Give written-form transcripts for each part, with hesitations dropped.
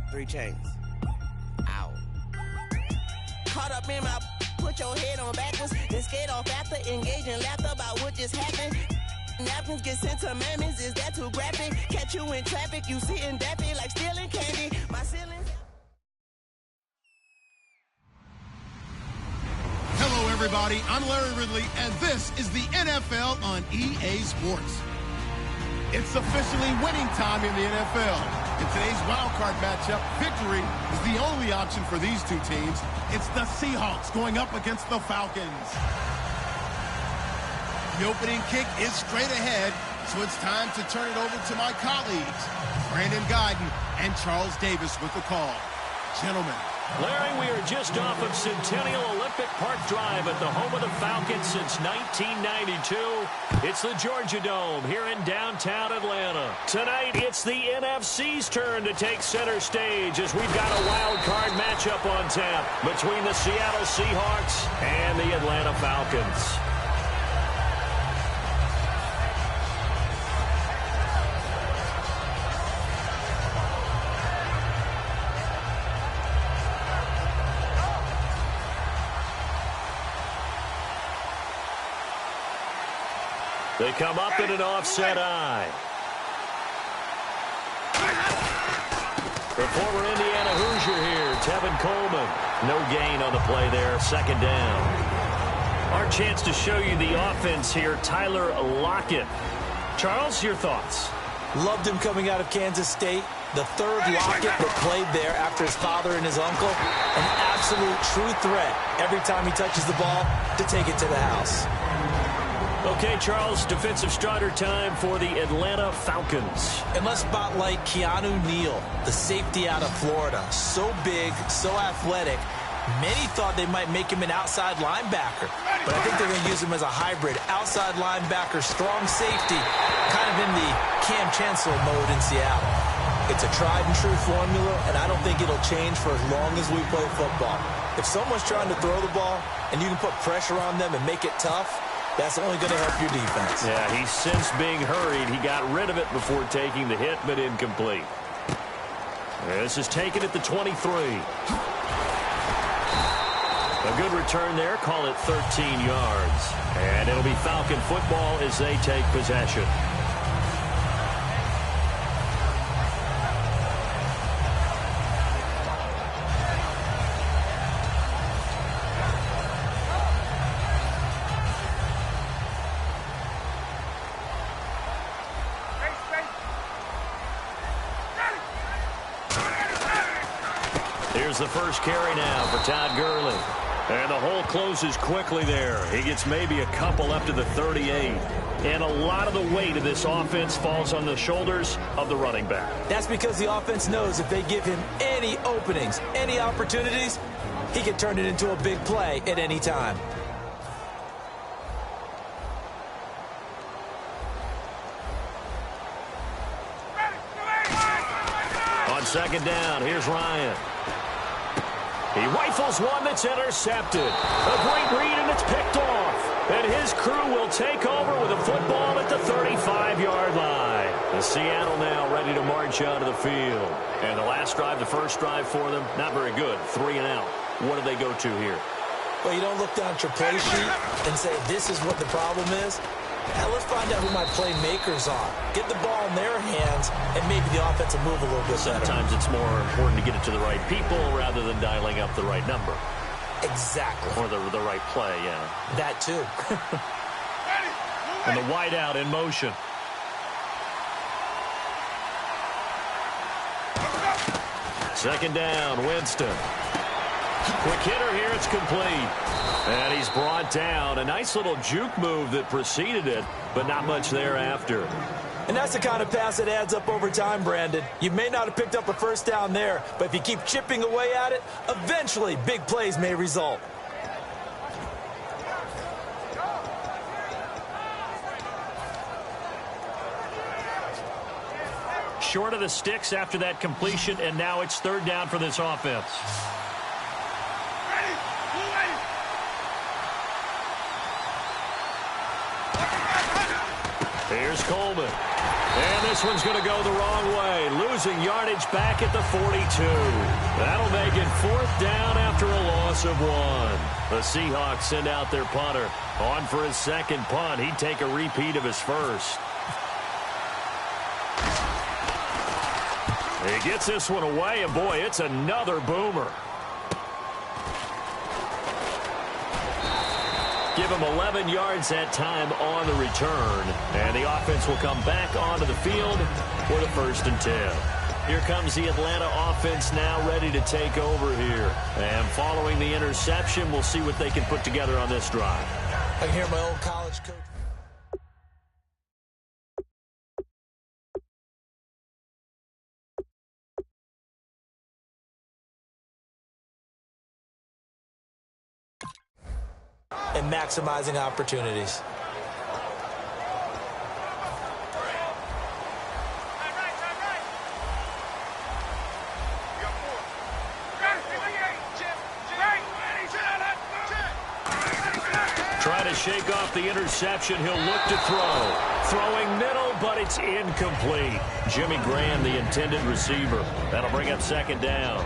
Three chains. Ow. Caught up in my, put your head on backwards, then skate off after, engage in laughter about what just happened. Napkins get sent to mammies, is that too graphic? Catch you in traffic, you sitting daffy like stealing candy. My ceiling. Hello, everybody. I'm Larry Ridley, and this is the NFL on EA Sports. It's officially winning time in the NFL. In today's wildcard matchup, victory is the only option for these two teams. It's the Seahawks going up against the Falcons. The opening kick is straight ahead, so it's time to turn it over to my colleagues, Brandon Guyton and Charles Davis with the call. Gentlemen. Larry, we are just off of Centennial Olympic Park Drive at the home of the Falcons since 1992. It's the Georgia Dome here in downtown Atlanta. Tonight, it's the NFC's turn to take center stage as we've got a wild card matchup on tap between the Seattle Seahawks and the Atlanta Falcons. They come up in an offset eye. The former Indiana Hoosier here, Tevin Coleman. No gain on the play there, second down. Our chance to show you the offense here, Tyler Lockett. Charles, your thoughts? Loved him coming out of Kansas State. The third Lockett that played there after his father and his uncle. An absolute true threat every time he touches the ball to take it to the house. Okay, Charles, defensive starter time for the Atlanta Falcons. And let's spotlight Keanu Neal, the safety out of Florida. So big, so athletic. Many thought they might make him an outside linebacker, but I think they're going to use him as a hybrid. Outside linebacker, strong safety, kind of in the Cam Chancellor mode in Seattle. It's a tried and true formula, and I don't think it'll change for as long as we play football. If someone's trying to throw the ball and you can put pressure on them and make it tough, that's only going to help your defense. Yeah, he's since being hurried. He got rid of it before taking the hit, but incomplete. This is taken at the 23. A good return there. Call it 13 yards. And it'll be Falcon football as they take possession. Here's the first carry now for Todd Gurley. And the hole closes quickly there. He gets maybe a couple up to the 38. And a lot of the weight of this offense falls on the shoulders of the running back. That's because the offense knows if they give him any openings, any opportunities, he can turn it into a big play at any time. On second down, here's Ryan. He rifles one that's intercepted. A great read, and it's picked off. And his crew will take over with a football at the 35-yard line. The Seattle now ready to march out of the field. And the last drive, the first drive for them, not very good. 3 and out. What do they go to here? Well, you don't look down at your play sheet and say, this is what the problem is. Now let's find out who my playmakers are. Get the ball in their hands, and maybe the offense will move a little bit better. Sometimes it's more important to get it to the right people rather than dialing up the right number. Exactly. Or the right play, yeah. That too. And the wideout in motion. Second down, Winston. Quick hitter here, it's complete. And he's brought down. A nice little juke move that preceded it, but not much thereafter. And that's the kind of pass that adds up over time, Brandon. You may not have picked up a first down there, but if you keep chipping away at it, eventually big plays may result. Short of the sticks after that completion, and now it's third down for this offense. Here's Coleman. And this one's going to go the wrong way. Losing yardage back at the 42. That'll make it fourth down after a loss of 1. The Seahawks send out their punter. On for his second punt. He'd take a repeat of his first. He gets this one away, and boy, it's another boomer. Give him 11 yards that time on the return. And the offense will come back onto the field for the 1st and 10. Here comes the Atlanta offense now ready to take over here. And following the interception, we'll see what they can put together on this drive. I can hear my old college coach. And maximizing opportunities. Try to shake off the interception. He'll look to throw. Throwing middle, but it's incomplete. Jimmy Graham, the intended receiver. That'll bring up second down.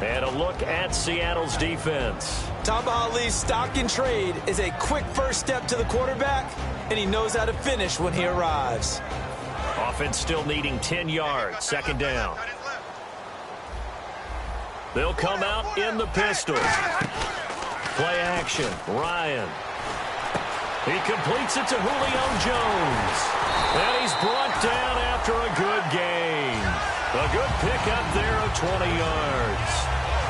And a look at Seattle's defense. Tamba Hali's stock in trade is a quick first step to the quarterback, and he knows how to finish when he arrives. Offense still needing 10 yards. Second down. They'll come out in the pistol. Play action. Ryan. He completes it to Julio Jones. And he's brought down after a good gain. A good pickup there of 20 yards.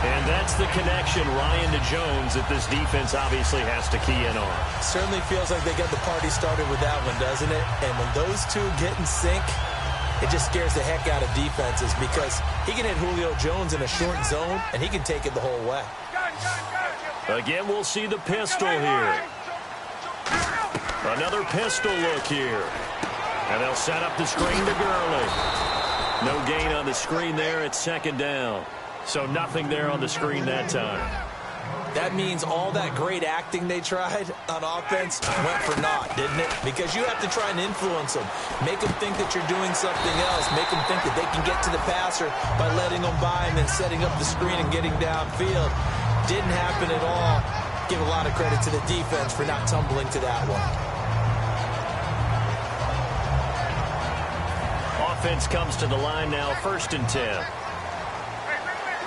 And that's the connection, Ryan to Jones, that this defense obviously has to key in on. Certainly feels like they got the party started with that one, doesn't it? And when those two get in sync, it just scares the heck out of defenses because he can hit Julio Jones in a short zone, and he can take it the whole way. Again, we'll see the pistol here. Another pistol look here. And they'll set up the screen to Gurley. No gain on the screen there at second down. So nothing there on the screen that time. That means all that great acting they tried on offense went for naught, didn't it? Because you have to try and influence them. Make them think that you're doing something else. Make them think that they can get to the passer by letting them by and then setting up the screen and getting downfield. Didn't happen at all. Give a lot of credit to the defense for not tumbling to that one. Offense comes to the line now, 1st and 10.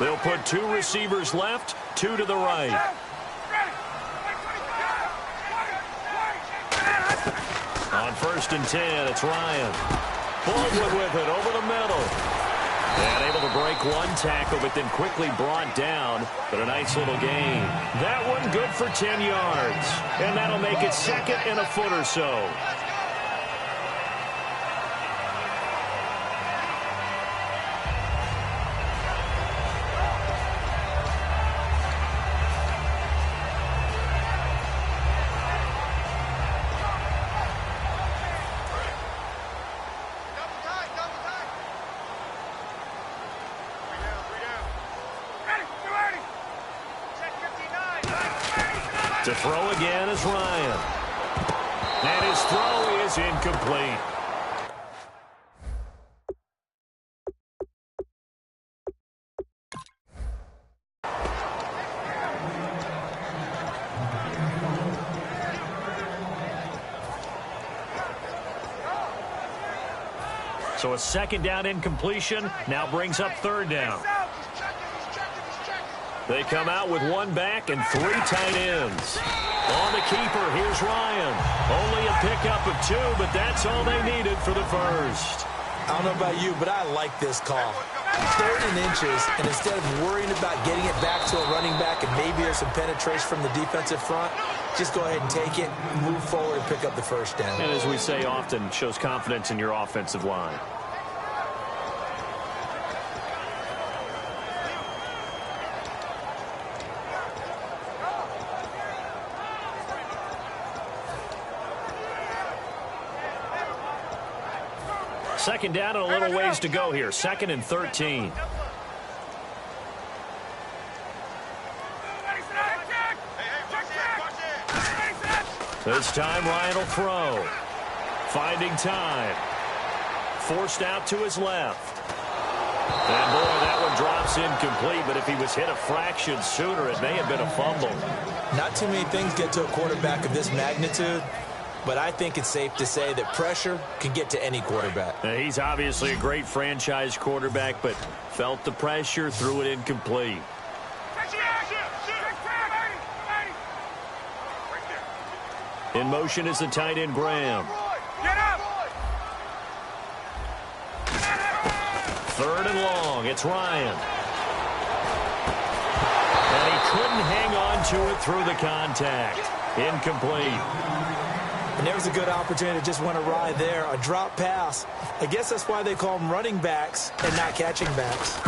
They'll put 2 receivers left, 2 to the right. On 1st and 10, it's Ryan. Baldwin with it over the middle. And able to break one tackle, but then quickly brought down. But a nice little gain. That one good for 10 yards. And that'll make it second and a foot or so. To throw again is Ryan. And his throw is incomplete. So a second down incompletion now brings up third down. They come out with one back and 3 tight ends. On the keeper, here's Ryan. Only a pickup of 2, but that's all they needed for the first. I don't know about you, but I like this call. 3rd and inches, and instead of worrying about getting it back to a running back and maybe there's some penetration from the defensive front, just go ahead and take it, move forward, and pick up the first down. And as we say often, shows confidence in your offensive line. Second down and a little ways to go here. 2nd and 13. This time Ryan will throw. Finding time. Forced out to his left. And boy, that one drops incomplete, but if he was hit a fraction sooner, it may have been a fumble. Not too many things get to a quarterback of this magnitude, but I think it's safe to say that pressure can get to any quarterback. Now, he's obviously a great franchise quarterback, but felt the pressure, threw it incomplete. In motion is the tight end, Graham. Third and long. It's Ryan. And he couldn't hang on to it through the contact. Incomplete. And there was a good opportunity to just went a ride there, a drop pass. I guess that's why they call them running backs and not catching backs.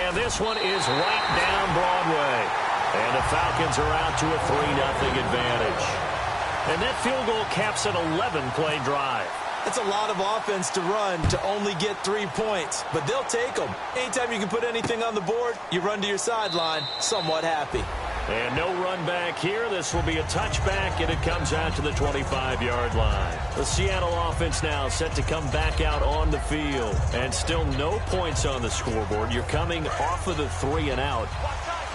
And this one is right down Broadway. And the Falcons are out to a 3-0 advantage. And that field goal caps an 11-play drive. That's a lot of offense to run to only get 3 points, but they'll take them. Anytime you can put anything on the board, you run to your sideline somewhat happy. And no run back here. This will be a touchback, and it comes out to the 25-yard line. The Seattle offense now set to come back out on the field. And still no points on the scoreboard. You're coming off of the 3-and-out.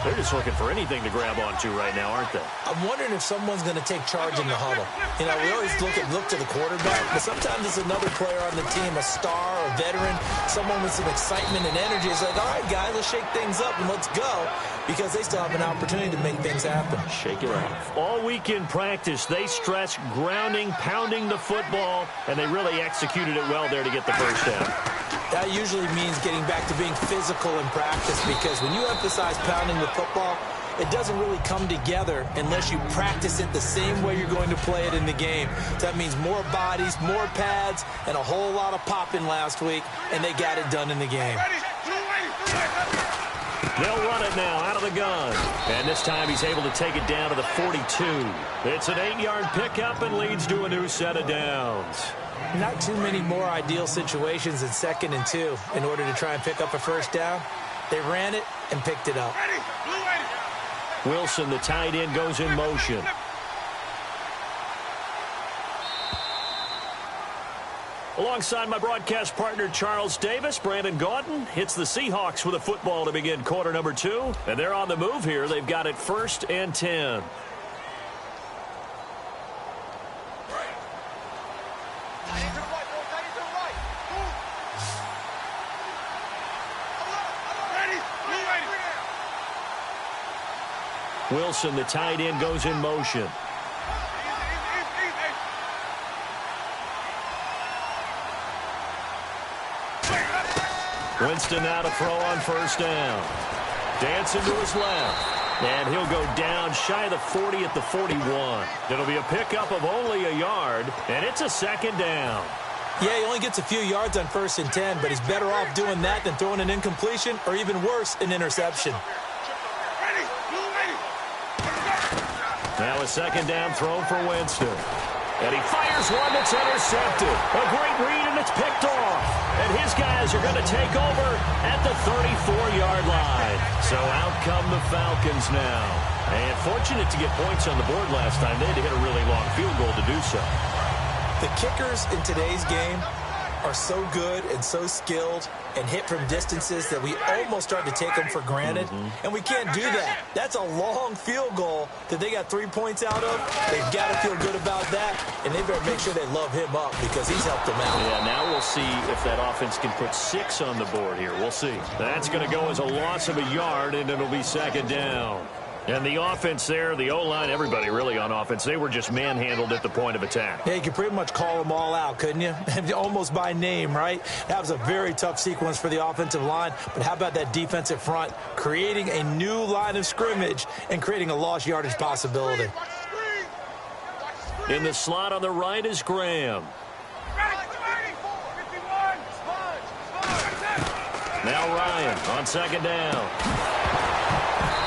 They're just looking for anything to grab onto right now, aren't they? I'm wondering if someone's going to take charge in the huddle. You know, we always look to the quarterback, but sometimes it's another player on the team, a star, a veteran, someone with some excitement and energy. It's like, all right, guys, let's shake things up and let's go, because they still have an opportunity to make things happen. Shake it off. All week in practice, they stress grounding, pounding the football, and they really executed it well there to get the first down. That usually means getting back to being physical in practice, because when you emphasize pounding the football, it doesn't really come together unless you practice it the same way you're going to play it in the game. So that means more bodies, more pads, and a whole lot of popping last week, and they got it done in the game. They'll run it now out of the gun. And this time he's able to take it down to the 42. It's an 8-yard pickup and leads to a new set of downs. Not too many more ideal situations in 2nd and 2 in order to try and pick up a first down. They ran it and picked it up. Wilson, the tight end, goes in motion. Alongside my broadcast partner, Charles Davis, Brandon Gaudin hits the Seahawks with a football to begin quarter number 2. And they're on the move here. They've got it 1st and 10. Wilson, the tight end, goes in motion. Winston now to throw on first down. Dancing to his left. And he'll go down shy of the 40 at the 41. It'll be a pickup of only a yard, and it's a 2nd down. Yeah, he only gets a few yards on 1st and 10, but he's better off doing that than throwing an incompletion, or even worse, an interception. Now a 2nd down throw for Winston. And he fires one that's intercepted. A great read, and it's picked off. And his guys are going to take over at the 34-yard line. So out come the Falcons now. And fortunate to get points on the board last time. They had to hit a really long field goal to do so. The kickers in today's game are so good and so skilled and hit from distances that we almost start to take them for granted. And we can't do that. That's a long field goal that they got 3 points out of. They've got to feel good about that, and they better make sure they love him up because he's helped them out. Yeah, now we'll see if that offense can put 6 on the board here. We'll see. That's going to go as a loss of a yard, and it'll be 2nd down. And the offense there, the O-line, everybody really on offense, they were just manhandled at the point of attack. Yeah, you could pretty much call them all out, couldn't you? Almost by name, right? That was a very tough sequence for the offensive line. But how about that defensive front creating a new line of scrimmage and creating a lost yardage possibility? In the slot on the right is Graham. Now Ryan on second down.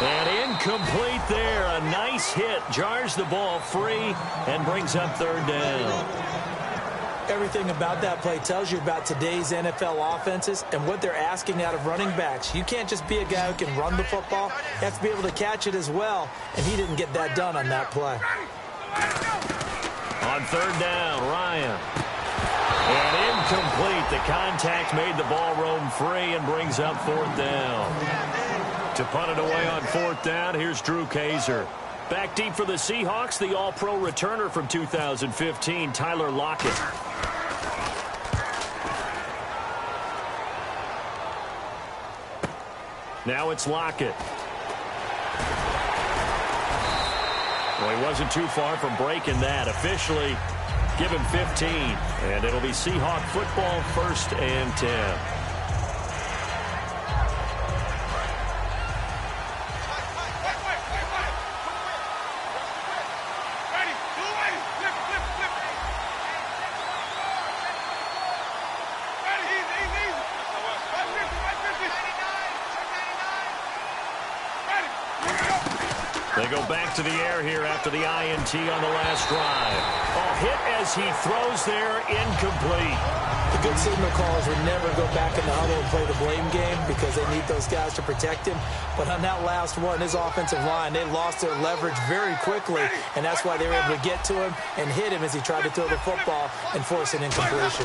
And incomplete there. A nice hit. Jars the ball free and brings up third down. Everything about that play tells you about today's NFL offenses and what they're asking out of running backs. You can't just be a guy who can run the football. You have to be able to catch it as well, and he didn't get that done on that play. On third down, Ryan. And incomplete. The contact made the ball roam free and brings up fourth down. To punt it away on fourth down, here's Drew Kaiser. Back deep for the Seahawks, the All-Pro returner from 2015, Tyler Lockett. Now it's Lockett. Well, he wasn't too far from breaking that. Officially, give him 15. And it'll be Seahawk football, 1st and 10. They go back to the air here after the INT on the last drive. Oh, hit as he throws there, incomplete. The good signal callers would never go back in the huddle and play the blame game because they need those guys to protect him. But on that last one, his offensive line, they lost their leverage very quickly, and that's why they were able to get to him and hit him as he tried to throw the football and force an incompletion.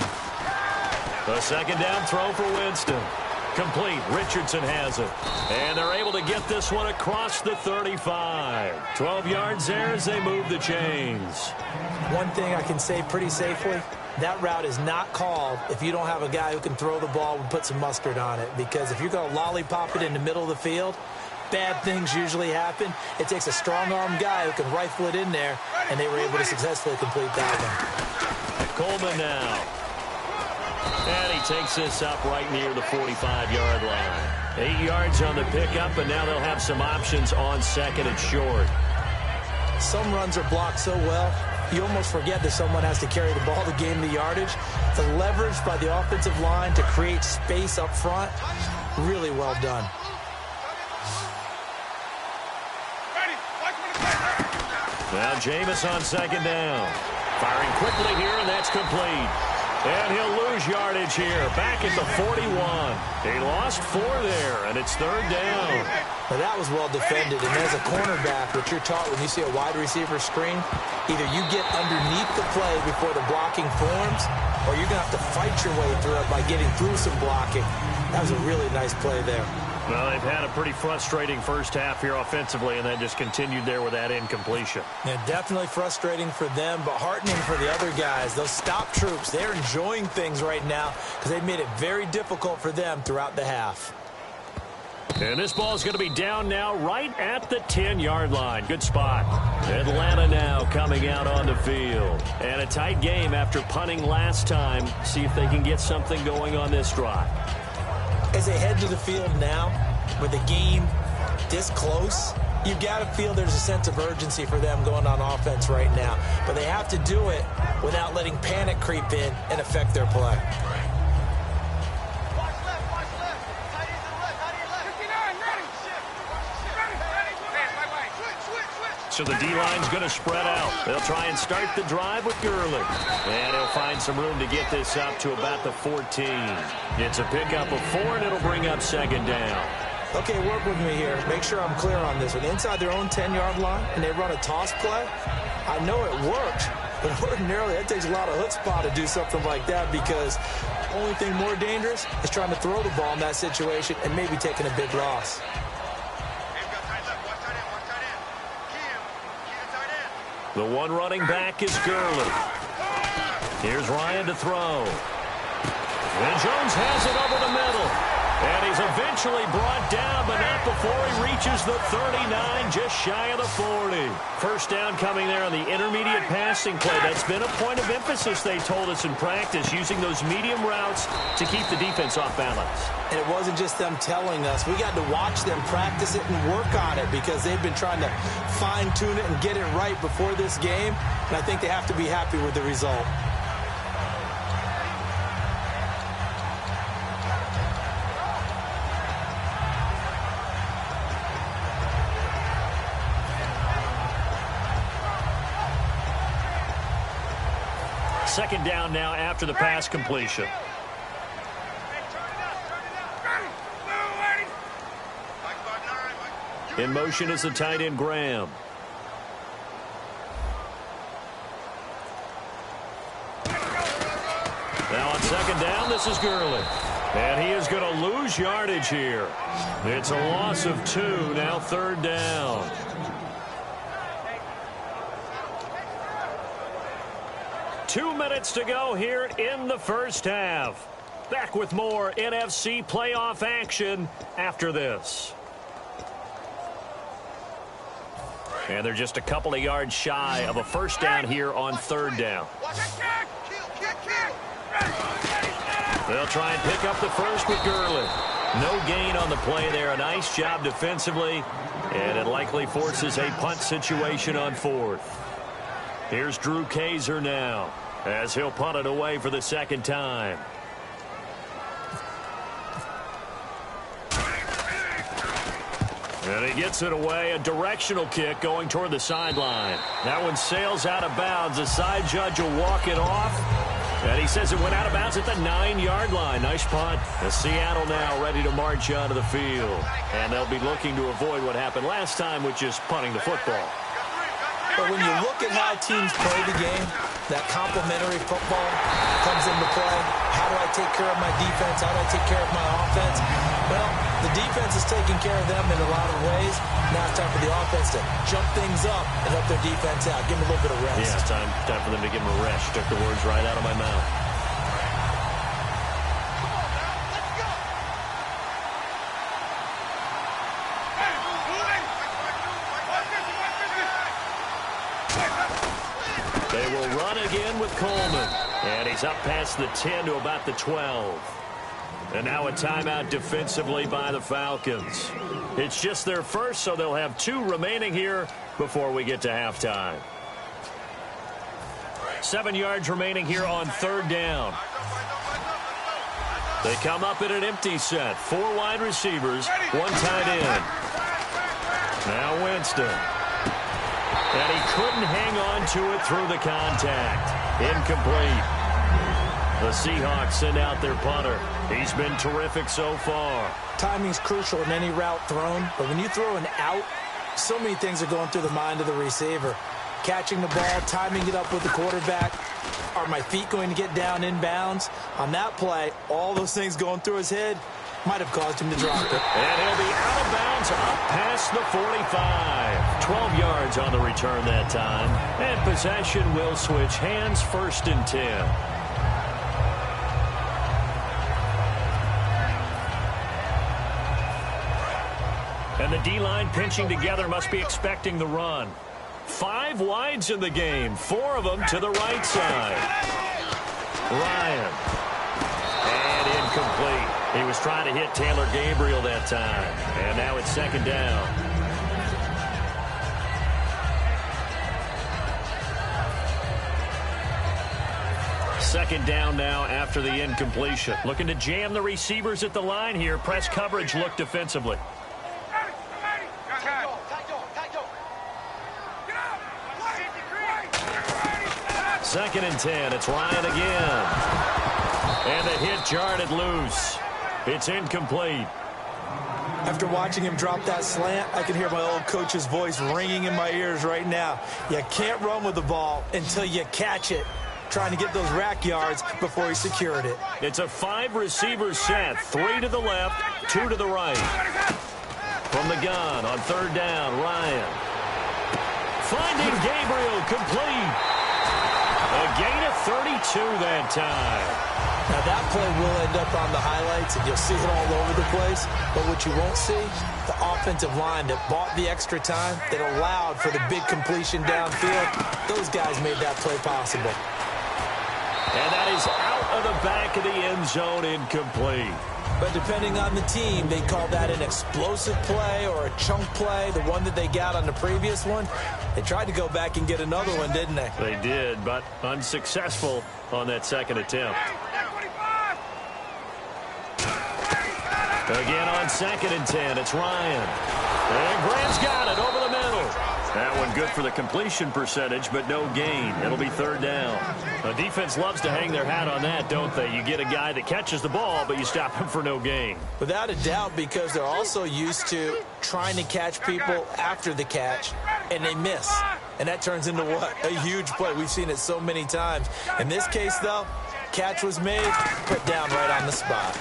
The second down throw for Winston. Complete. Richardson has it. And they're able to get this one across the 35. 12 yards there as they move the chains. One thing I can say pretty safely, that route is not called if you don't have a guy who can throw the ball and put some mustard on it. Because if you're going to lollipop it in the middle of the field, bad things usually happen. It takes a strong-arm guy who can rifle it in there, and they were able to successfully complete that one. Coleman now. And he takes this up right near the 45-yard line. 8 yards on the pickup, and now they'll have some options on second and short. Some runs are blocked so well, you almost forget that someone has to carry the ball to gain the yardage. The leverage by the offensive line to create space up front, really well done. Now Jameis on second down. Firing quickly here, and that's complete. And he'll lose yardage here. Back at the 41. He lost 4 there, and it's third down. Now that was well defended, and as a cornerback, what you're taught when you see a wide receiver screen, either you get underneath the play before the blocking forms, or you're going to have to fight your way through it by getting through some blocking. That was a really nice play there. Well, they've had a pretty frustrating first half here offensively, and then just continued there with that incompletion. Yeah, definitely frustrating for them, but heartening for the other guys. Those stop troops, they're enjoying things right now because they've made it very difficult for them throughout the half. And this ball is going to be down now right at the 10-yard line. Good spot. Atlanta now coming out on the field. And a tight game after punting last time. See if they can get something going on this drive. As they head to the field now, with the game this close, you've got to feel there's a sense of urgency for them going on offense right now. But they have to do it without letting panic creep in and affect their play. So the D-line's going to spread out. They'll try and start the drive with Gurley. And he'll find some room to get this up to about the 14. It's a pickup of 4, and it'll bring up second down. Okay, work with me here. Make sure I'm clear on this one. Inside their own 10-yard line, and they run a toss play, I know it worked, but ordinarily that takes a lot of chutzpah to do something like that because the only thing more dangerous is trying to throw the ball in that situation and maybe taking a big loss. The one running back is Gurley. Here's Ryan to throw. And Jones has it over the middle. And he's eventually brought down, but not before he reaches the 39, just shy of the 40. First down coming there on the intermediate passing play. That's been a point of emphasis, they told us in practice, using those medium routes to keep the defense off balance. And it wasn't just them telling us. We got to watch them practice it and work on it because they've been trying to fine-tune it and get it right before this game. And I think they have to be happy with the result. Second down now after the pass completion. In motion is the tight end, Graham. Now on second down, this is Gurley. And he is going to lose yardage here. It's a loss of 2, now third down. Two minutes to go here in the first half. Back with more NFC playoff action after this. And they're just a couple of yards shy of a first down here on third down. They'll try and pick up the first with Gurley. No gain on the play there. A nice job defensively. And it likely forces a punt situation on fourth. Here's Drew Kaiser now, as he'll punt it away for the second time. And he gets it away, a directional kick going toward the sideline. That one sails out of bounds. The side judge will walk it off. And he says it went out of bounds at the 9-yard line. Nice punt. The Seattle now ready to march onto the field. And they'll be looking to avoid what happened last time, which is punting the football. But when you look at how teams play the game, that complementary football comes into play. How do I take care of my defense? How do I take care of my offense? Well, the defense is taking care of them in a lot of ways. Now it's time for the offense to jump things up and help their defense out. Give them a little bit of rest. Yeah, it's time for them to give them a rest. Took the words right out of my mouth. They will run again with Coleman. And he's up past the 10 to about the 12. And now a timeout defensively by the Falcons. It's just their first, so they'll have 2 remaining here before we get to halftime. 7 yards remaining here on third down. They come up in an empty set. 4 wide receivers, 1 tight end. Now Winston. And he couldn't hang on to it through the contact. Incomplete. The Seahawks send out their punter. He's been terrific so far. Timing's crucial in any route thrown, but when you throw an out, so many things are going through the mind of the receiver. Catching the ball, timing it up with the quarterback. Are my feet going to get down in bounds? On that play, all those things going through his head might have caused him to drop it. And he'll be out of bounds up past the 45. 12 yards on the return that time. And possession will switch hands, 1st and 10. And the D-line pinching together must be expecting the run. 5 wides in the game, 4 of them to the right side. Ryan. And incomplete. He was trying to hit Taylor Gabriel that time. And now it's second down. Second down now after the incompletion. Looking to jam the receivers at the line here. Press coverage look defensively. Second and 10. It's Ryan again. And the hit jarred it loose. It's incomplete. After watching him drop that slant, I can hear my old coach's voice ringing in my ears right now. You can't run with the ball until you catch it. Trying to get those rack yards before he secured it. It's a 5-receiver set. 3 to the left, 2 to the right. From the gun on third down, Ryan. Finding Gabriel complete. A gain of 32 that time. Now, that play will end up on the highlights, and you'll see it all over the place. But what you won't see, the offensive line that bought the extra time, that allowed for the big completion downfield, those guys made that play possible. And that is out of the back of the end zone, incomplete. But depending on the team, they call that an explosive play or a chunk play, the one that they got on the previous one. They tried to go back and get another one, didn't they? They did, but unsuccessful on that second attempt. Again on 2nd and 10, it's Ryan. And Grant's got it over the middle. That one good for the completion percentage, but no gain. It'll be 3rd down. The defense loves to hang their hat on that, don't they? You get a guy that catches the ball, but you stop him for no gain. Without a doubt, because they're also used to trying to catch people after the catch, and they miss. And that turns into what? A huge play. We've seen it so many times. In this case, though, catch was made, put down right on the spot.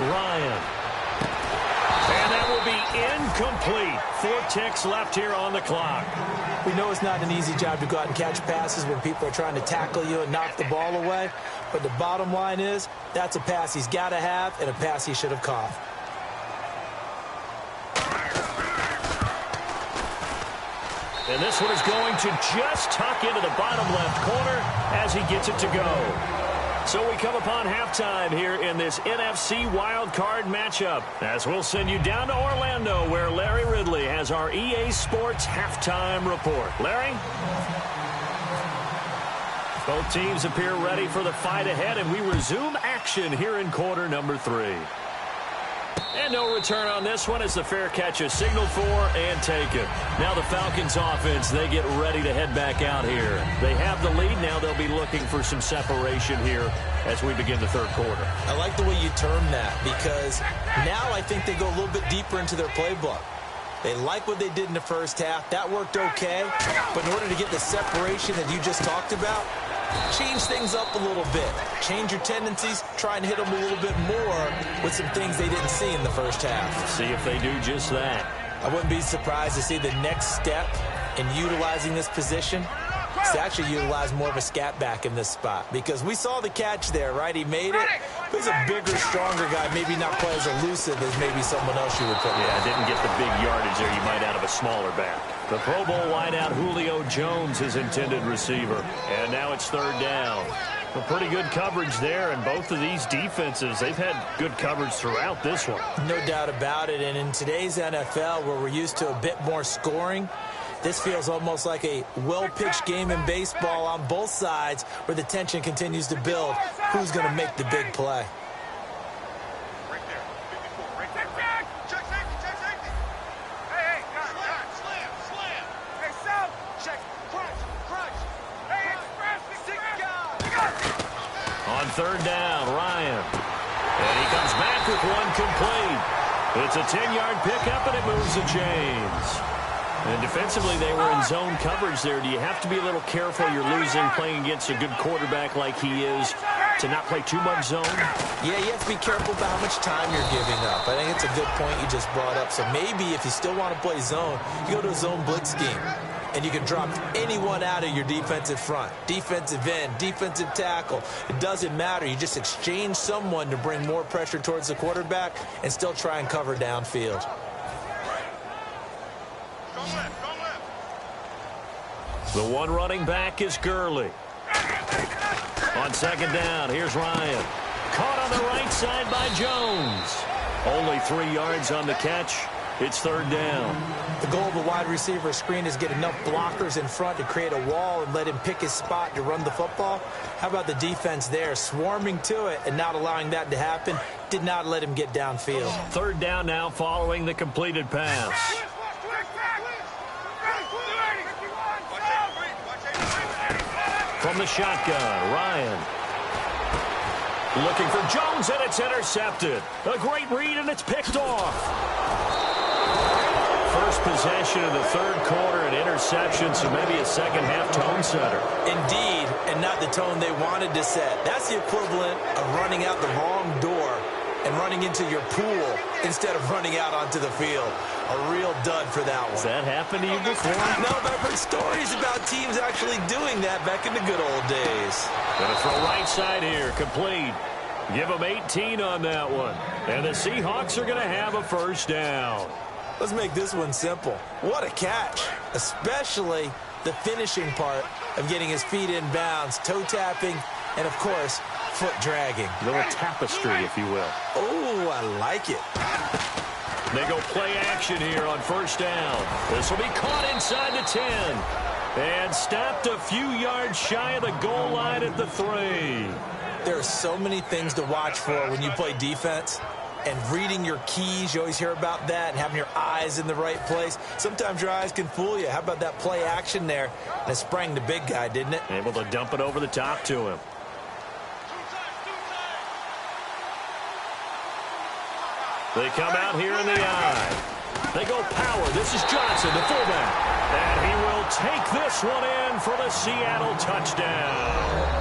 Ryan. And that will be incomplete. 4 ticks left here on the clock. We know it's not an easy job to go out and catch passes when people are trying to tackle you and knock the ball away. But the bottom line is, that's a pass he's got to have and a pass he should have caught. And this one is going to just tuck into the bottom left corner as he gets it to go. So we come upon halftime here in this NFC wildcard matchup, as we'll send you down to Orlando, where Larry Ridley has our EA Sports halftime report. Larry? Both teams appear ready for the fight ahead, and we resume action here in quarter number 3. And no return on this one as the fair catch is signaled for and taken. Now the Falcons offense, they get ready to head back out here. They have the lead. Now they'll be looking for some separation here as we begin the 3rd quarter. I like the way you term that, because now I think they go a little bit deeper into their playbook. They like what they did in the first half. That worked okay. But in order to get the separation that you just talked about, change things up a little bit. Change your tendencies. Try and hit them a little bit more with some things they didn't see in the first half. See if they do just that. I wouldn't be surprised to see the next step in utilizing this position is to actually utilize more of a scat back in this spot. Because we saw the catch there, right? He made it. He's a bigger, stronger guy, maybe not quite as elusive as maybe someone else you would put there. Yeah, didn't get the big yardage there you might out of a smaller back. The Pro Bowl wideout Julio Jones is intended receiver. And now it's 3rd down. A pretty good coverage there, and both of these defenses, they've had good coverage throughout this one. No doubt about it, and in today's NFL, where we're used to a bit more scoring, this feels almost like a well-pitched game in baseball on both sides where the tension continues to build. Who's going to make the big play? On 3rd down, Ryan. And he comes back with one complete. It's a 10-yard pickup, and it moves the chains. And defensively, they were in zone coverage there. Do you have to be a little careful? You're losing playing against a good quarterback like he is to not play too much zone? Yeah, you have to be careful about how much time you're giving up. I think it's a good point you just brought up. So maybe if you still want to play zone, you go to a zone blitz scheme. And you can drop anyone out of your defensive front. Defensive end, defensive tackle. It doesn't matter. You just exchange someone to bring more pressure towards the quarterback and still try and cover downfield. The one running back is Gurley. On 2nd down, here's Ryan. Caught on the right side by Jones. Only 3 yards on the catch. It's 3rd down. The goal of a wide receiver screen is get enough blockers in front to create a wall and let him pick his spot to run the football. How about the defense there, swarming to it and not allowing that to happen? Did not let him get downfield. 3rd down now following the completed pass. From the shotgun, Ryan. Looking for Jones, and it's intercepted. A great read, and it's picked off. First possession of the 3rd quarter, an interception, so maybe a second-half tone setter. Indeed, and not the tone they wanted to set. That's the equivalent of running out the wrong door and running into your pool instead of running out onto the field. A real dud for that one. Has that happened to you before? No, but I've heard stories about teams actually doing that back in the good old days. Gonna throw right side here, complete. Give them 18 on that one. And the Seahawks are going to have a first down. Let's make this one simple. What a catch, especially the finishing part of getting his feet in bounds, toe tapping, and, of course, foot dragging. A little tapestry, if you will. Oh, I like it. They go play action here on first down. This will be caught inside the 10. And stopped a few yards shy of the goal line at the 3. There are so many things to watch for when you play defense. And reading your keys, you always hear about that, and having your eyes in the right place. Sometimes your eyes can fool you. How about that play action there? And it sprang the big guy, didn't it? Able to dump it over the top to him. They come out here in the eye. They go power. This is Johnson, the fullback. And he will take this one in for the Seattle touchdown.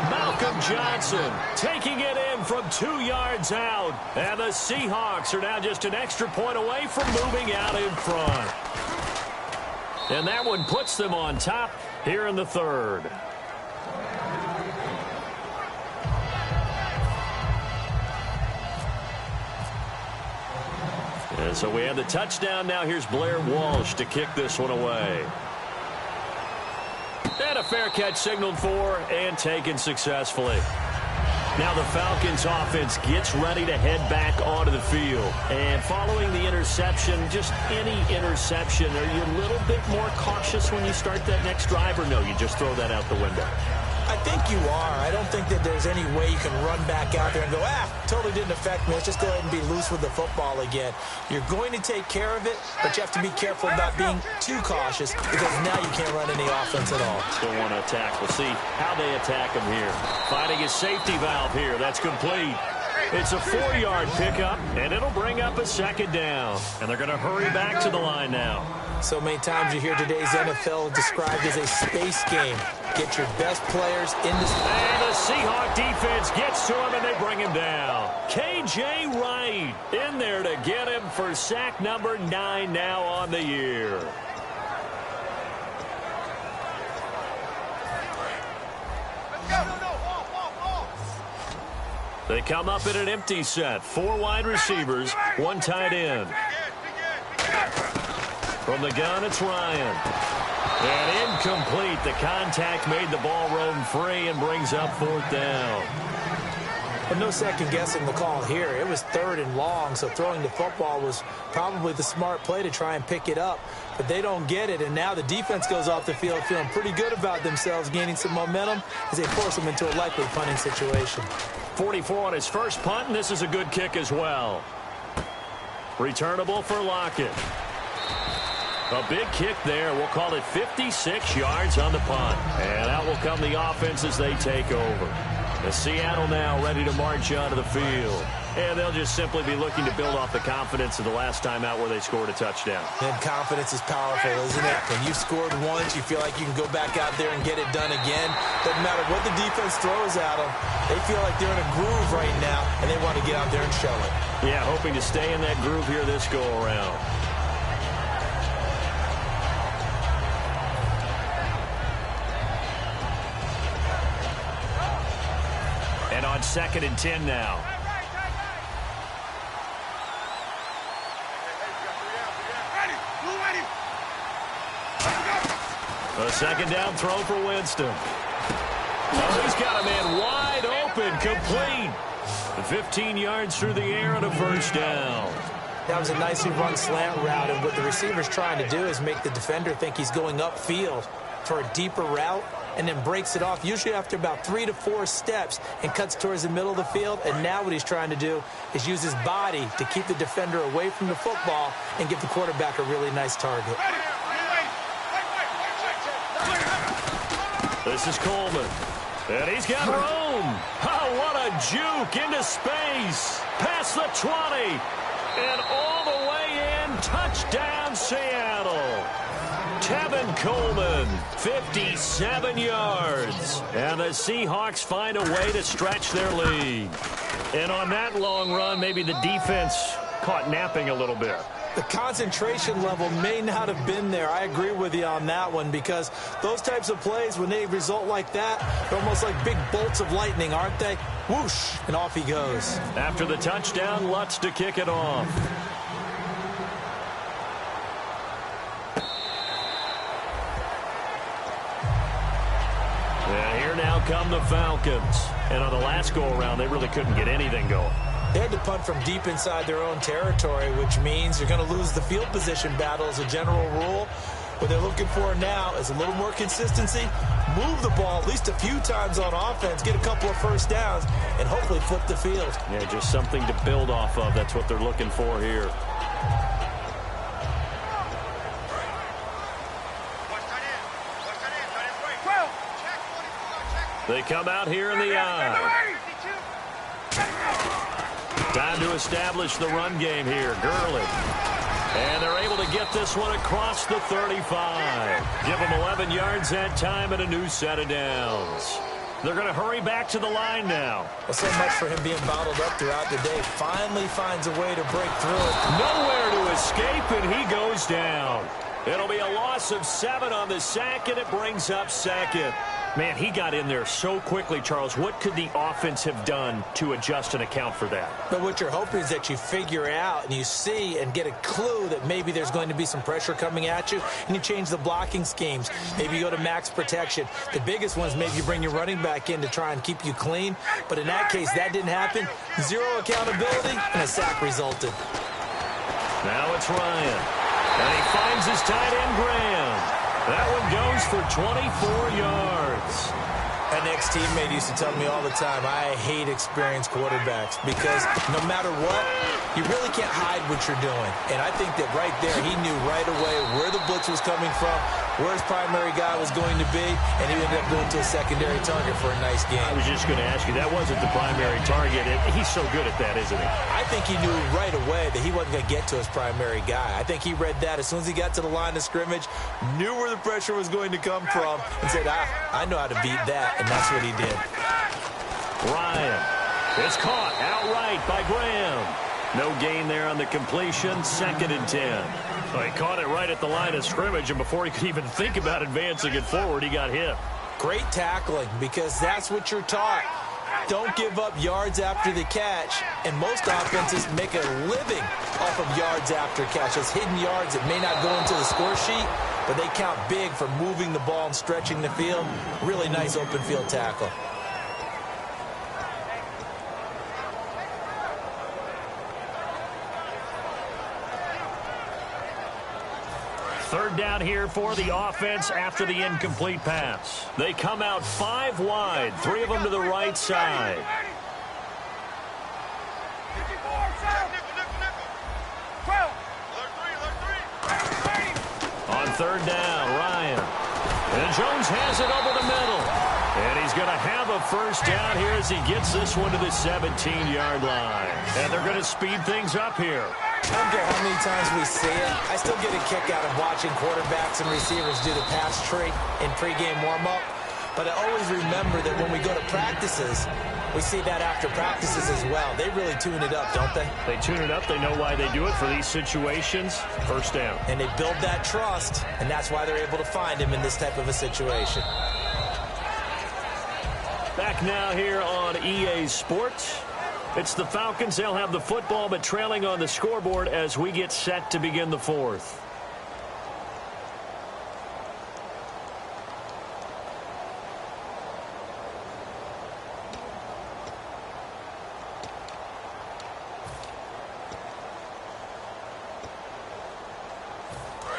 Malcolm Johnson taking it in from 2 yards out. And the Seahawks are now just an extra point away from moving out in front. And that one puts them on top here in the 3rd. And so we have the touchdown. Now here's Blair Walsh to kick this one away. And a fair catch signaled for and taken successfully. Now the Falcons offense gets ready to head back onto the field. And following the interception, just any interception, are you a little bit more cautious when you start that next drive, or no, you just throw that out the window? I think you are. I don't think that there's any way you can run back out there and go, totally didn't affect me. Let's just go ahead and be loose with the football again. You're going to take care of it, but you have to be careful about being too cautious because now you can't run any offense at all. Still want to attack. We'll see how they attack him here. Finding his safety valve here. That's complete. It's a 4-yard pickup, and it'll bring up a second down. And they're going to hurry back to the line now. So many times you hear today's NFL described as a space game. Get your best players in the... And the Seahawk defense gets to him, and they bring him down. K.J. Wright in there to get him for sack number 9 now on the year. They come up in an empty set. 4 wide receivers, 1 tight end. From the gun, it's Ryan. And incomplete. The contact made the ball roam free and brings up 4th down. But no second guessing the call here. It was 3rd and long, so throwing the football was probably the smart play to try and pick it up. But they don't get it, and now the defense goes off the field feeling pretty good about themselves, gaining some momentum as they force them into a likely punting situation. 44 on his first punt, and this is a good kick as well. Returnable for Lockett. A big kick there. We'll call it 56 yards on the punt. And out will come the offense as they take over. The Seattle now ready to march onto the field. And they'll just simply be looking to build off the confidence of the last time out where they scored a touchdown. And confidence is powerful, isn't it? When you've scored once, you feel like you can go back out there and get it done again. Doesn't matter what the defense throws at them. They feel like they're in a groove right now, and they want to get out there and show it. Yeah, hoping to stay in that groove here this go-around. And on 2nd and 10 now. A second down throw for Winston. Oh, he's got a man wide open, complete. 15 yards through the air and a first down. That was a nicely run slant route, and what the receiver's trying to do is make the defender think he's going upfield for a deeper route, and then breaks it off, usually after about 3 to 4 steps, and cuts towards the middle of the field. And now what he's trying to do is use his body to keep the defender away from the football and give the quarterback a really nice target. This is Coleman. And he's got room. Oh, what a juke into space. Past the 20. And all the way in. Touchdown, Seattle. Tevin Coleman, 57 yards. And the Seahawks find a way to stretch their lead. And on that long run, maybe the defense caught napping a little bit. The concentration level may not have been there. I agree with you on that one, because those types of plays, when they result like that, they're almost like big bolts of lightning, aren't they? Whoosh, and off he goes. After the touchdown, Lutz to kick it off. And here now come the Falcons. And on the last go-around, they really couldn't get anything going. They had to punt from deep inside their own territory, which means you're going to lose the field position battle as a general rule. What they're looking for now is a little more consistency, move the ball at least a few times on offense, get a couple of first downs, and hopefully flip the field. Yeah, just something to build off of. That's what they're looking for here. They come out here in the eye. Time to establish the run game here. Gurley. And they're able to get this one across the 35. Give them 11 yards that time and a new set of downs. They're going to hurry back to the line now. Well, so much for him being bottled up throughout the day. Finally finds a way to break through it. Nowhere to escape, and he goes down. It'll be a loss of 7 on the sack, and it brings up second. Man, he got in there so quickly, Charles. What could the offense have done to adjust and account for that? But what you're hoping is that you figure out and you see and get a clue that maybe there's going to be some pressure coming at you, and you change the blocking schemes. Maybe you go to max protection. The biggest one is maybe you bring your running back in to try and keep you clean. But in that case, that didn't happen. Zero accountability, and a sack resulted. Now it's Ryan. And he finds his tight end, Graham. That one goes for 24 yards. An ex-teammate used to tell me all the time, I hate experienced quarterbacks because no matter what, you really can't hide what you're doing. And I think that right there, he knew right away where the blitz was coming from, where his primary guy was going to be, and he ended up going to a secondary target for a nice game. I was just going to ask you, that wasn't the primary target. He's so good at that, isn't he? I think he knew right away that he wasn't going to get to his primary guy. I think he read that as soon as he got to the line of scrimmage, knew where the pressure was going to come from, and said, I know how to beat that. And that's what he did. Ryan. It's caught outright by Graham. No gain there on the completion. 2nd and 10. Well, he caught it right at the line of scrimmage, and before he could even think about advancing it forward, he got hit. Great tackling, because that's what you're taught. Don't give up yards after the catch, and most offenses make a living off of yards after catch. Those hidden yards that may not go into the score sheet, but they count big for moving the ball and stretching the field. Really nice open field tackle. Third down here for the offense after the incomplete pass. They come out 5 wide, 3 of them to the right side. On third down, Ryan. And Jones has it over the middle. And he's going to have a first down here as he gets this one to the 17-yard line. And they're going to speed things up here. I don't care how many times we see it. I still get a kick out of watching quarterbacks and receivers do the pass tree in pregame warm-up. But I always remember that when we go to practices, we see that after practices as well. They really tune it up, don't they? They tune it up. They know why they do it for these situations. First down. And they build that trust, and that's why they're able to find him in this type of a situation. Back now here on EA Sports. It's the Falcons. They'll have the football, but trailing on the scoreboard as we get set to begin the fourth.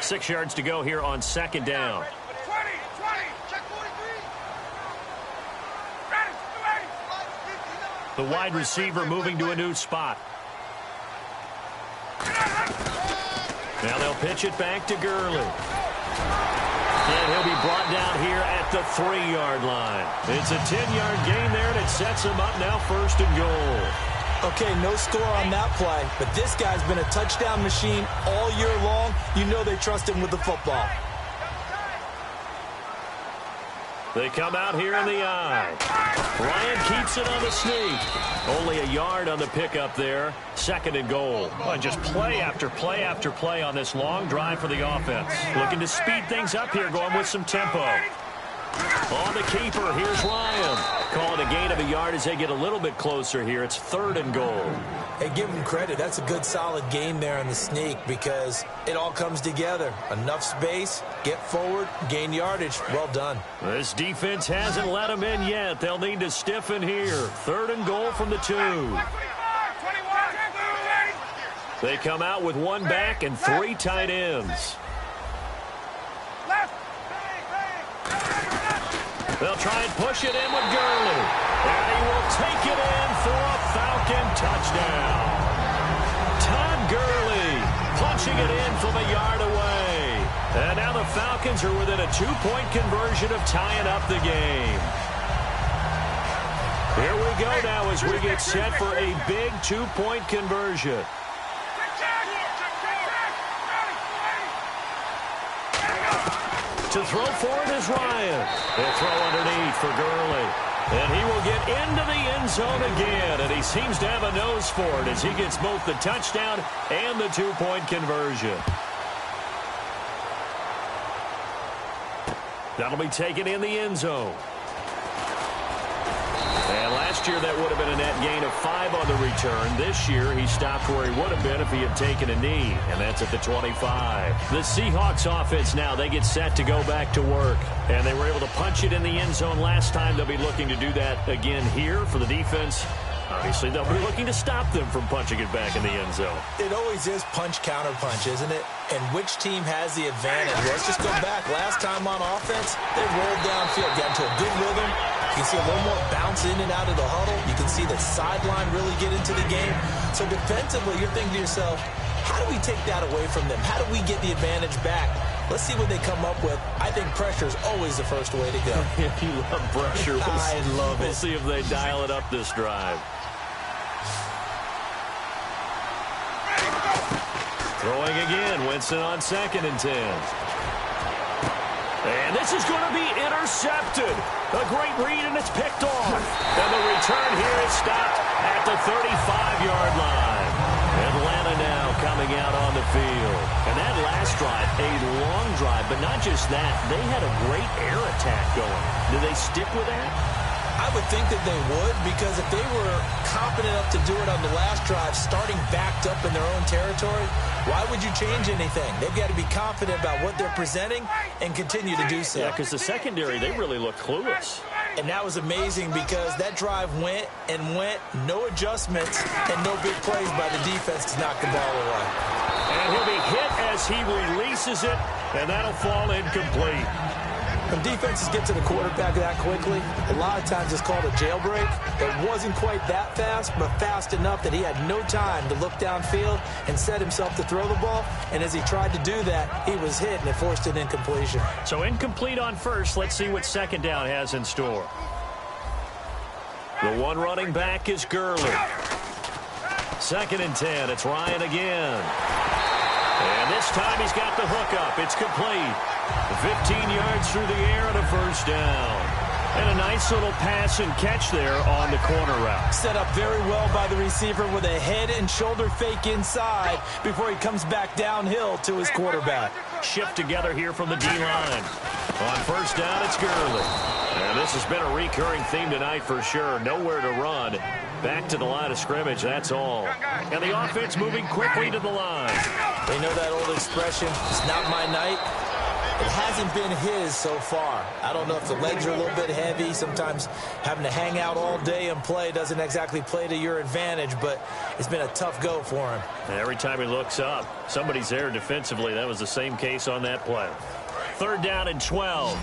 Six yards to go here on second down. The wide receiver moving to a new spot. Now they'll pitch it back to Gurley. And he'll be brought down here at the 3-yard line. It's a 10-yard gain there, and it sets him up now 1st and goal. Okay, no score on that play, but this guy's been a touchdown machine all year long. You know they trust him with the football. They come out here in the eye. Ryan keeps it on the sneak. Only a yard on the pickup there. 2nd and goal. Well, just play after play after play on this long drive for the offense. Looking to speed things up here, going with some tempo. On the keeper, here's Ryan. Calling a gain of a yard as they get a little bit closer here. It's 3rd and goal. Hey, give him credit. That's a good, solid game there on the sneak because it all comes together. Enough space, get forward, gain yardage. Well done. This defense hasn't let them in yet. They'll need to stiffen here. 3rd and goal from the 2. They come out with 1 back and 3 tight ends. They'll try and push it in with Gurley. And he will take it in for a Falcon touchdown. Todd Gurley punching it in from a yard away. And now the Falcons are within a 2-point conversion of tying up the game. Here we go now as we get set for a big 2-point conversion. To throw for it is Ryan. They'll throw underneath for Gurley. And he will get into the end zone again. And he seems to have a nose for it as he gets both the touchdown and the 2-point conversion. That'll be taken in the end zone. And last year that would have been a net gain of 5 on the return. This year he stopped where he would have been if he had taken a knee, and that's at the 25. The Seahawks offense now, they get set to go back to work. And they were able to punch it in the end zone last time. They'll be looking to do that again here for the defense. Obviously, they'll be looking to stop them from punching it back in the end zone. It always is punch-counter-punch, isn't it? And which team has the advantage? Let's just go back. Last time on offense, they rolled downfield, got into a good rhythm. You can see a little more bounce in and out of the huddle. You can see the sideline really get into the game. So defensively, you're thinking to yourself, how do we take that away from them? How do we get the advantage back? Let's see what they come up with. I think pressure is always the first way to go. You love pressure. I love it. We'll see if they dial it up this drive. Throwing again, Winston on 2nd and 10. And this is going to be intercepted. A great read, and it's picked off. And the return here is stopped at the 35-yard line. Atlanta now coming out on the field. And that last drive, a long drive, but not just that. They had a great air attack going. Do they stick with that? I would think that they would, because if they were confident enough to do it on the last drive, starting backed up in their own territory, why would you change anything? They've got to be confident about what they're presenting and continue to do so. Yeah, because the secondary, they really look clueless. And that was amazing because that drive went and went, no adjustments, and no big plays by the defense to knock the ball away. And he'll be hit as he releases it, and that'll fall incomplete. When defenses get to the quarterback that quickly, a lot of times it's called a jailbreak. It wasn't quite that fast, but fast enough that he had no time to look downfield and set himself to throw the ball. And as he tried to do that, he was hit, and it forced an incompletion. So incomplete on first. Let's see what 2nd down has in store. The one running back is Gurley. 2nd and 10. It's Ryan again. And this time he's got the hook up. It's complete. 15 yards through the air and a first down. And a nice little pass and catch there on the corner route. Set up very well by the receiver with a head and shoulder fake inside before he comes back downhill to his quarterback. Shift together here from the D-line. On first down, it's Gurley. And this has been a recurring theme tonight for sure. Nowhere to run. Back to the line of scrimmage, that's all. And the offense moving quickly to the line. They know that old expression, it's not my night. It hasn't been his so far. I don't know if the legs are a little bit heavy. Sometimes having to hang out all day and play doesn't exactly play to your advantage, but it's been a tough go for him. Every time he looks up, somebody's there defensively. That was the same case on that play. 3rd down and 12.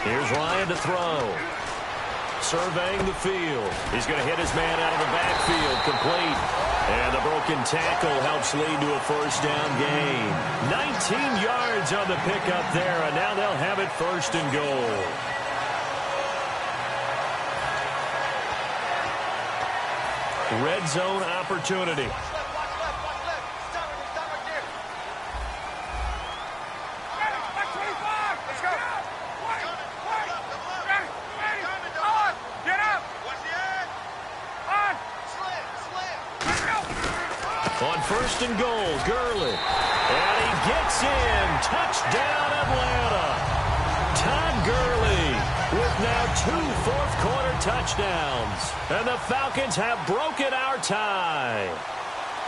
Here's Ryan to throw. Surveying the field. He's going to hit his man out of the backfield. Complete. And the broken tackle helps lead to a first down gain. 19 yards on the pickup there, and now they'll have it 1st and goal. Red zone opportunity. On first and goal, Gurley. And he gets in. Touchdown, Atlanta. Todd Gurley with now 2 fourth-quarter touchdowns. And the Falcons have broken our tie.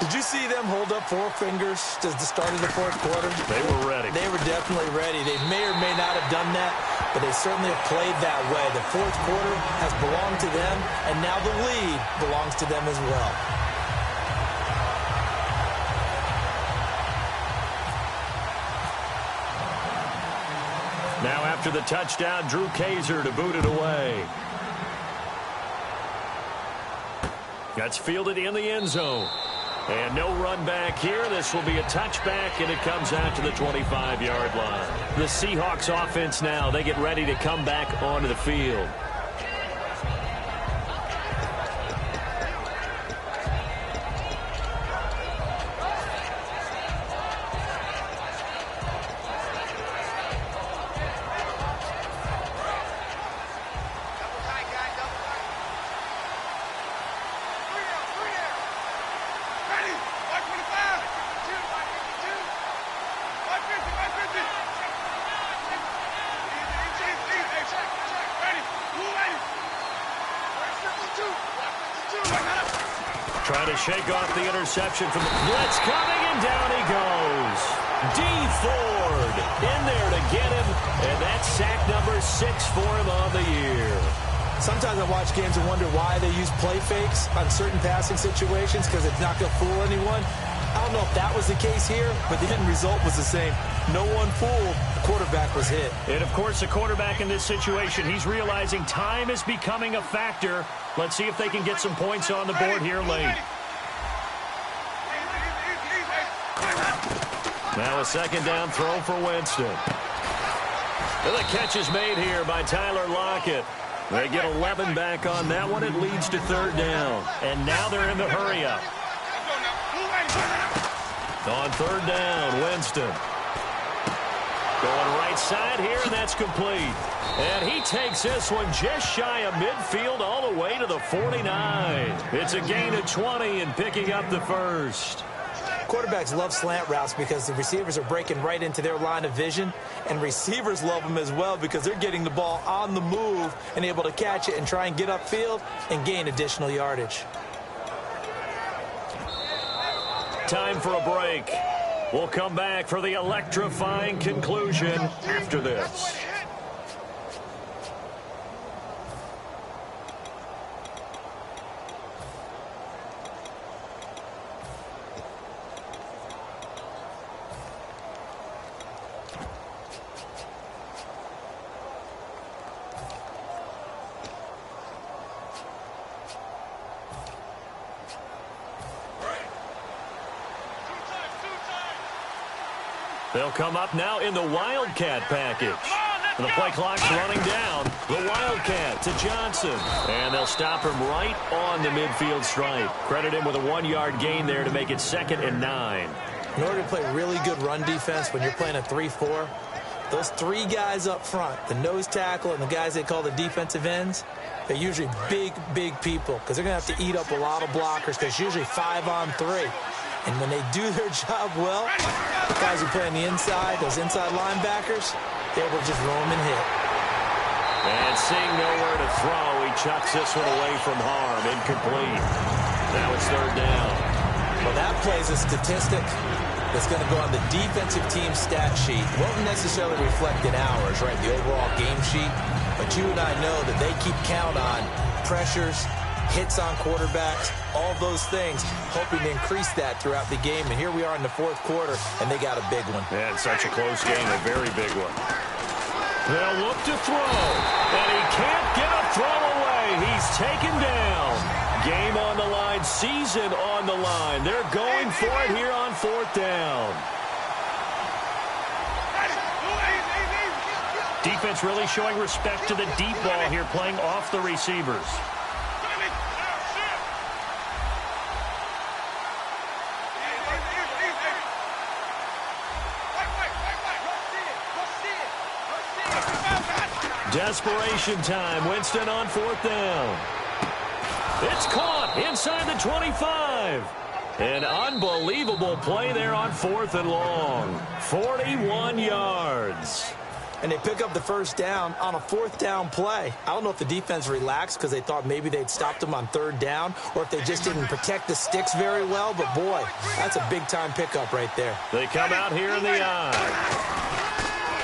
Did you see them hold up 4 fingers at the start of the fourth quarter? They were ready. They were definitely ready. They may or may not have done that, but they certainly have played that way. The fourth quarter has belonged to them, and now the lead belongs to them as well. Now after the touchdown, Drew Kaiser to boot it away. That's fielded in the end zone. And no run back here. This will be a touchback, and it comes out to the 25-yard line. The Seahawks offense now, they get ready to come back onto the field. Trying to shake off the interception from the blitz coming, and down he goes. D. Ford in there to get him, and that's sack number 6 for him on the year. Sometimes I watch games and wonder why they use play fakes on certain passing situations, because it's not going to fool anyone. I don't know if that was the case here, but the end result was the same. No one fooled. The quarterback was hit. And, of course, the quarterback in this situation, he's realizing time is becoming a factor. Let's see if they can get some points on the board here late. Now a second down throw for Winston. And the catch is made here by Tyler Lockett. They get 11 back on that one. It leads to third down. And now they're in the hurry-up. On third down, Winston. Going right side here, and that's complete. And he takes this one just shy of midfield all the way to the 49. It's a gain of 20 and picking up the first. Quarterbacks love slant routes because the receivers are breaking right into their line of vision, and receivers love them as well because they're getting the ball on the move and able to catch it and try and get upfield and gain additional yardage. Time for a break. We'll come back for the electrifying conclusion after this. They'll come up now in the Wildcat package. And the play clock's running down. The Wildcat to Johnson. And they'll stop him right on the midfield stripe. Credit him with a 1-yard gain there to make it 2nd and 9. In order to play really good run defense when you're playing a 3-4, those 3 guys up front, the nose tackle and the guys they call the defensive ends, they're usually big, big people because they're going to have to eat up a lot of blockers because it's usually 5 on 3. And when they do their job well, the guys who play on the inside, those inside linebackers, they're able to just roam and hit. And seeing nowhere to throw, he chucks this one away from harm. Incomplete. Now it's third down. Well, that plays a statistic that's going to go on the defensive team stat sheet. It won't necessarily reflect in ours, right, the overall game sheet. But you and I know that they keep count on pressures, hits on quarterbacks, all those things, hoping to increase that throughout the game. And here we are in the fourth quarter, and they got a big one. And such a close game, a very big one. They'll look to throw, and he can't get a throw away. He's taken down. Game on the line, season on the line. They're going for it here on fourth down. Defense really showing respect to the deep ball here, playing off the receivers. Desperation time. Winston on 4th down. It's caught inside the 25. An unbelievable play there on 4th and long. 41 yards. And they pick up the first down on a 4th down play. I don't know if the defense relaxed because they thought maybe they'd stopped them on 3rd down or if they just didn't protect the sticks very well. But, boy, that's a big-time pickup right there. They come out here in the eye.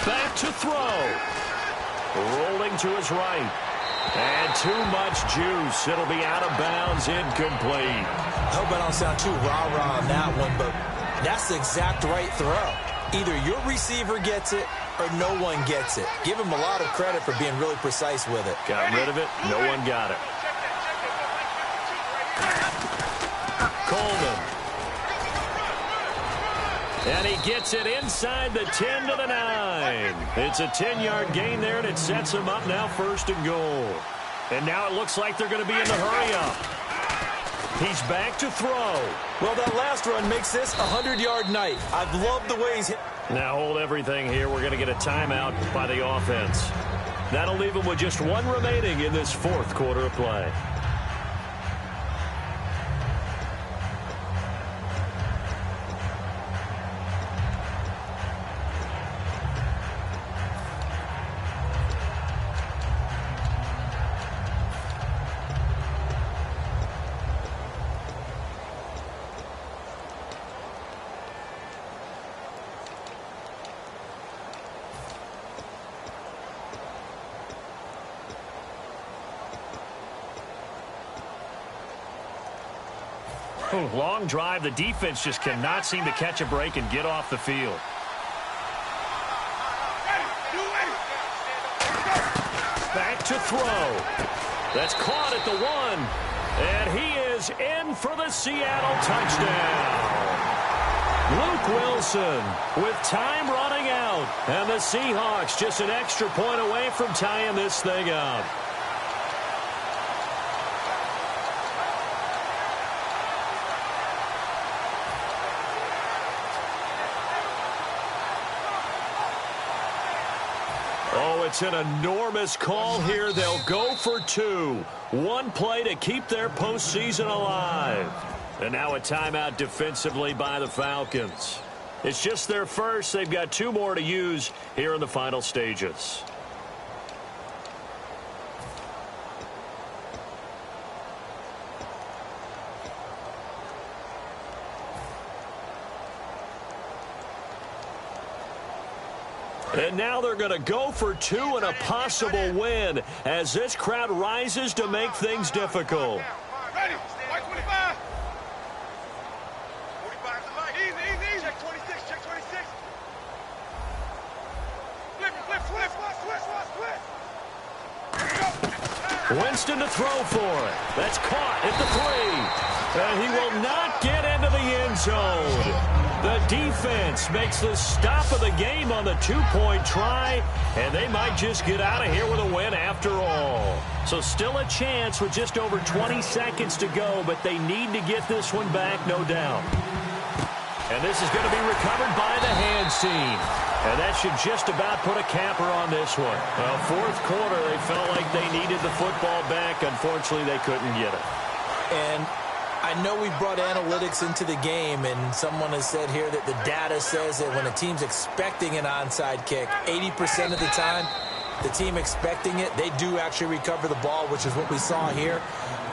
Back to throw. Rolling to his right. And too much juice. It'll be out of bounds, incomplete. I hope I don't sound too rah-rah on that one, but that's the exact right throw. Either your receiver gets it or no one gets it. Give him a lot of credit for being really precise with it. Got rid of it. No one got it. Coleman. And he gets it inside the 10 to the 9. It's a 10-yard gain there, and it sets him up now 1st and goal. And now it looks like they're going to be in the hurry-up. He's back to throw. Well, that last run makes this a 100-yard night. I've loved the way he's hit. Now hold everything here. We're going to get a timeout by the offense. That'll leave them with just 1 remaining in this 4th quarter of play. Long drive. The defense just cannot seem to catch a break and get off the field. Back to throw. That's caught at the 1. And he is in for the Seattle touchdown. Luke Wilson with time running out. And the Seahawks just an extra point away from tying this thing up. It's an enormous call here. They'll go for 2. 1 play to keep their postseason alive. And now a timeout defensively by the Falcons. It's just their first. They've got 2 more to use here in the final stages. And now they're going to go for 2 and a possible win as this crowd rises to make things difficult. Ready. White 25. 45 to light. Easy. Check 26. Check 26. Flip. Winston to throw for it. That's caught at the 3. And he will not get into the end zone. The defense makes the stop of the game on the 2-point try, and they might just get out of here with a win after all. So still a chance with just over 20 seconds to go, but they need to get this one back, no doubt. And this is going to be recovered by the hands team. And that should just about put a capper on this one. Well, 4th quarter, they felt like they needed the football back. Unfortunately, they couldn't get it. And I know we brought analytics into the game, and someone has said here that the data says that when a team's expecting an onside kick, 80% of the time, the team expecting it, they do actually recover the ball, which is what we saw here.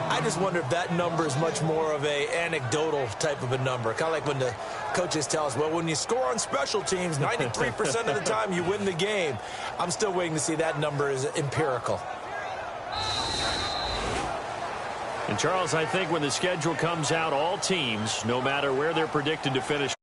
I just wonder if that number is much more of a anecdotal type of a number. Kind of like when the coaches tell us, well, when you score on special teams, 93% of the time you win the game. I'm still waiting to see that number is empirical. And, Charles, I think when the schedule comes out, all teams, no matter where they're predicted to finish,